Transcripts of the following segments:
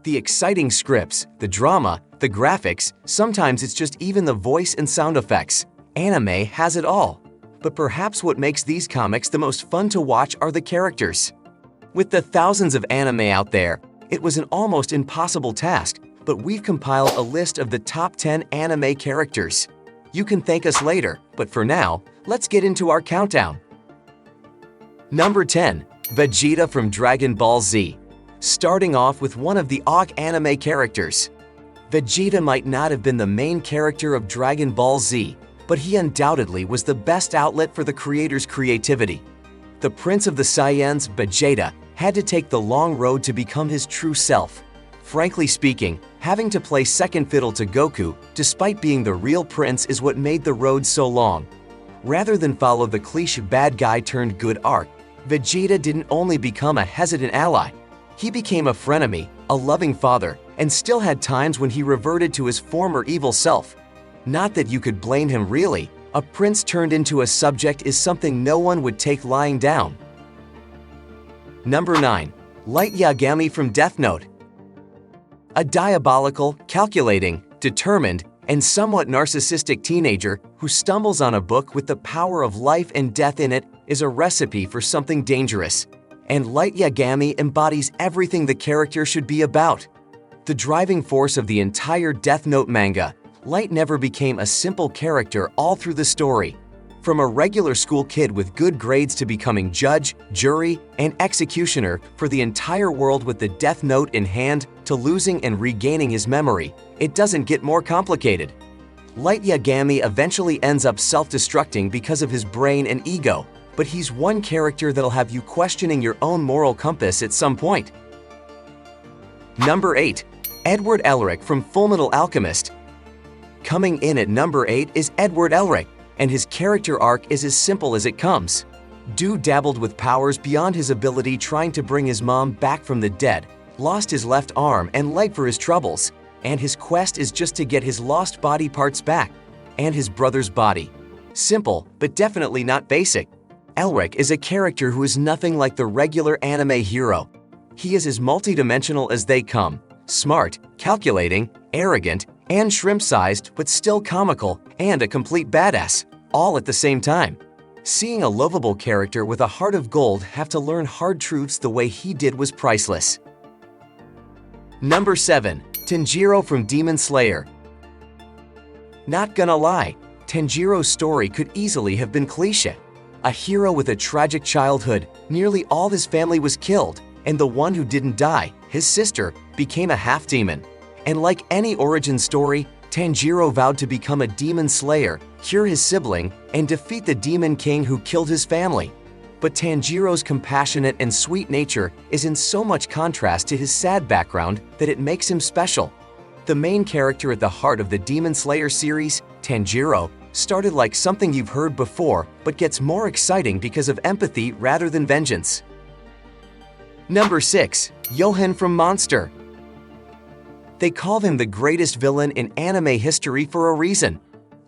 The exciting scripts, the drama, the graphics, sometimes it's just even the voice and sound effects. Anime has it all. But perhaps what makes these comics the most fun to watch are the characters. With the thousands of anime out there, it was an almost impossible task, but we've compiled a list of the top 10 anime characters. You can thank us later, but for now, let's get into our countdown. Number 10. Vegeta from Dragon Ball Z. Starting off with one of the AWK anime characters. Vegeta might not have been the main character of Dragon Ball Z, but he undoubtedly was the best outlet for the creator's creativity. The Prince of the Saiyans, Vegeta, had to take the long road to become his true self. Frankly speaking, having to play second fiddle to Goku, despite being the real prince, is what made the road so long. Rather than follow the cliché bad guy turned good arc, Vegeta didn't only become a hesitant ally, he became a frenemy, a loving father, and still had times when he reverted to his former evil self. Not that you could blame him really, a prince turned into a subject is something no one would take lying down. Number 9. Light Yagami from Death Note. A diabolical, calculating, determined, and somewhat narcissistic teenager who stumbles on a book with the power of life and death in it is a recipe for something dangerous. And Light Yagami embodies everything the character should be about. The driving force of the entire Death Note manga, Light never became a simple character all through the story. From a regular school kid with good grades to becoming judge, jury, and executioner for the entire world with the Death Note in hand to losing and regaining his memory, it doesn't get more complicated. Light Yagami eventually ends up self-destructing because of his brain and ego, but he's one character that'll have you questioning your own moral compass at some point. Number 8. Edward Elric from Fullmetal Alchemist. Coming in at number 8 is Edward Elric, and his character arc is as simple as it comes. Dude dabbled with powers beyond his ability trying to bring his mom back from the dead, lost his left arm and leg for his troubles, and his quest is just to get his lost body parts back, and his brother's body. Simple, but definitely not basic. Elric is a character who is nothing like the regular anime hero. He is as multidimensional as they come, smart, calculating, arrogant, and shrimp-sized but still comical, and a complete badass, all at the same time. Seeing a lovable character with a heart of gold have to learn hard truths the way he did was priceless. Number 7. Tenjiro from Demon Slayer. Not gonna lie, Tenjiro's story could easily have been cliché. A hero with a tragic childhood, nearly all his family was killed, and the one who didn't die, his sister, became a half-demon. And like any origin story, Tenjiro vowed to become a demon slayer, cure his sibling, and defeat the demon king who killed his family. But Tanjiro's compassionate and sweet nature is in so much contrast to his sad background that it makes him special. The main character at the heart of the Demon Slayer series, Tenjiro, started like something you've heard before but gets more exciting because of empathy rather than vengeance. Number 6. Johen from Monster. They call him the greatest villain in anime history for a reason.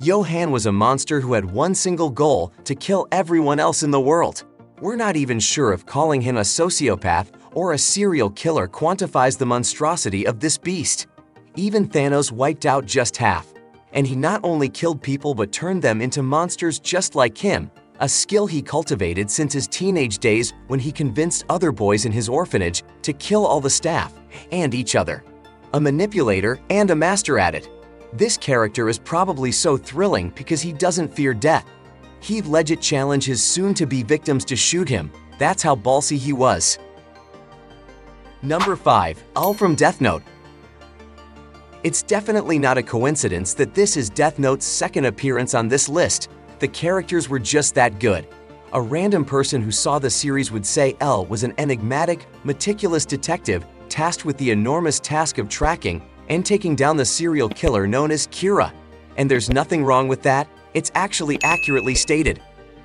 Johen was a monster who had one single goal: to kill everyone else in the world. We're not even sure if calling him a sociopath or a serial killer quantifies the monstrosity of this beast. Even Thanos wiped out just half. And he not only killed people but turned them into monsters just like him, a skill he cultivated since his teenage days when he convinced other boys in his orphanage to kill all the staff and each other. A manipulator and a master at it. This character is probably so thrilling because he doesn't fear death. He'd legit challenge his soon-to-be victims to shoot him. That's how ballsy he was. Number 5. All from Death Note. It's definitely not a coincidence that this is Death Note's second appearance on this list. The characters were just that good. A random person who saw the series would say L was an enigmatic, meticulous detective tasked with the enormous task of tracking and taking down the serial killer known as Kira. And there's nothing wrong with that, it's actually accurately stated.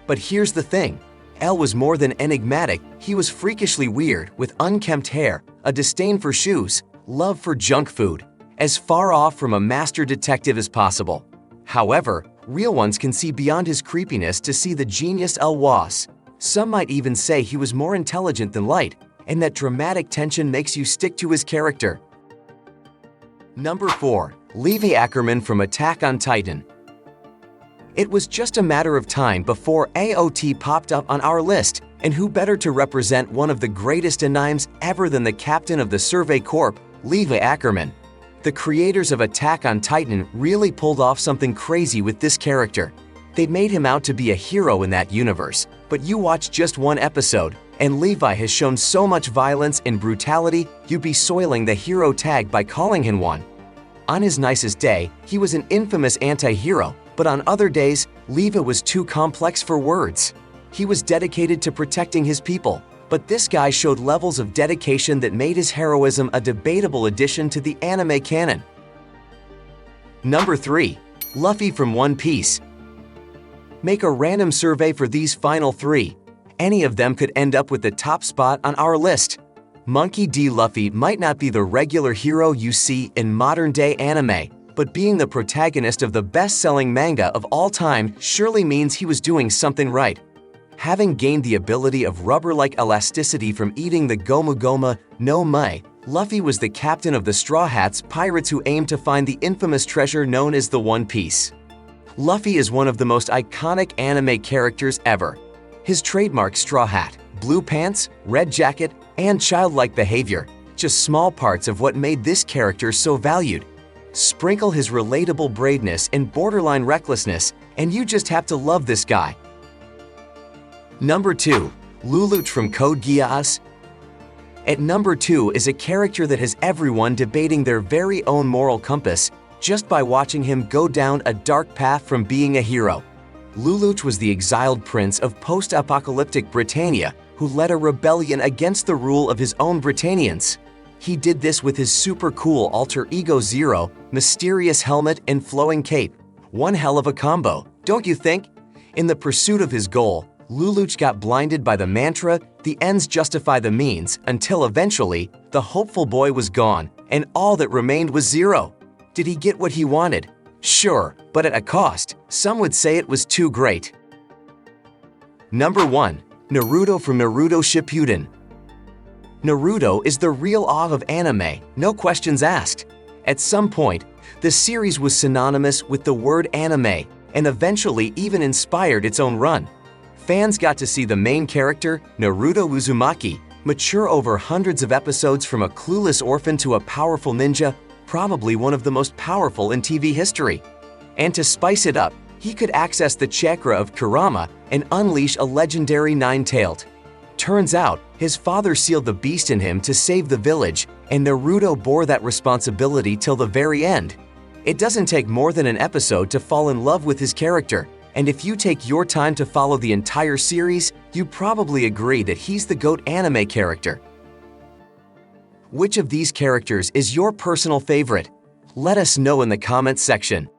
But here's the thing, L was more than enigmatic, he was freakishly weird with unkempt hair, a disdain for shoes, love for junk food, as far off from a master detective as possible. However, real ones can see beyond his creepiness to see the genius L was. Some might even say he was more intelligent than Light, and that dramatic tension makes you stick to his character. Number 4. Levi Ackerman from Attack on Titan. It was just a matter of time before AOT popped up on our list, and who better to represent one of the greatest animes ever than the captain of the Survey Corps, Levi Ackerman. The creators of Attack on Titan really pulled off something crazy with this character. They made him out to be a hero in that universe, but you watch just one episode, and Levi has shown so much violence and brutality you'd be soiling the hero tag by calling him one. On his nicest day, he was an infamous anti-hero, but on other days, Levi was too complex for words. He was dedicated to protecting his people, but this guy showed levels of dedication that made his heroism a debatable addition to the anime canon. Number 3. Luffy from One Piece. Make a random survey for these final 3. Any of them could end up with the top spot on our list. Monkey D. Luffy might not be the regular hero you see in modern-day anime, but being the protagonist of the best-selling manga of all time surely means he was doing something right. Having gained the ability of rubber-like elasticity from eating the Gomu Goma no Mai, Luffy was the captain of the Straw Hats pirates who aimed to find the infamous treasure known as the One Piece. Luffy is one of the most iconic anime characters ever. His trademark straw hat, blue pants, red jacket, and childlike behavior, just small parts of what made this character so valued. Sprinkle his relatable braveness and borderline recklessness, and you just have to love this guy. Number 2. Lulu from Code Geass. At number 2 is a character that has everyone debating their very own moral compass just by watching him go down a dark path from being a hero. Lulu was the exiled prince of post-apocalyptic Britannia who led a rebellion against the rule of his own Britannians. He did this with his super cool alter ego Zero, mysterious helmet, and flowing cape. One hell of a combo, don't you think? In the pursuit of his goal, Lulu got blinded by the mantra, "The ends justify the means," until eventually, the hopeful boy was gone, and all that remained was Zero. Did he get what he wanted? Sure, but at a cost. Some would say it was too great. Number 1. Naruto from Naruto Shippuden. Naruto is the real awe of anime, no questions asked. At some point, the series was synonymous with the word anime, and eventually even inspired its own run. Fans got to see the main character, Naruto Uzumaki, mature over hundreds of episodes from a clueless orphan to a powerful ninja, probably one of the most powerful in TV history. And to spice it up, he could access the chakra of Kurama and unleash a legendary nine-tailed. Turns out, his father sealed the beast in him to save the village, and Naruto bore that responsibility till the very end. It doesn't take more than an episode to fall in love with his character, and if you take your time to follow the entire series, you probably agree that he's the GOAT anime character. Which of these characters is your personal favorite? Let us know in the comments section.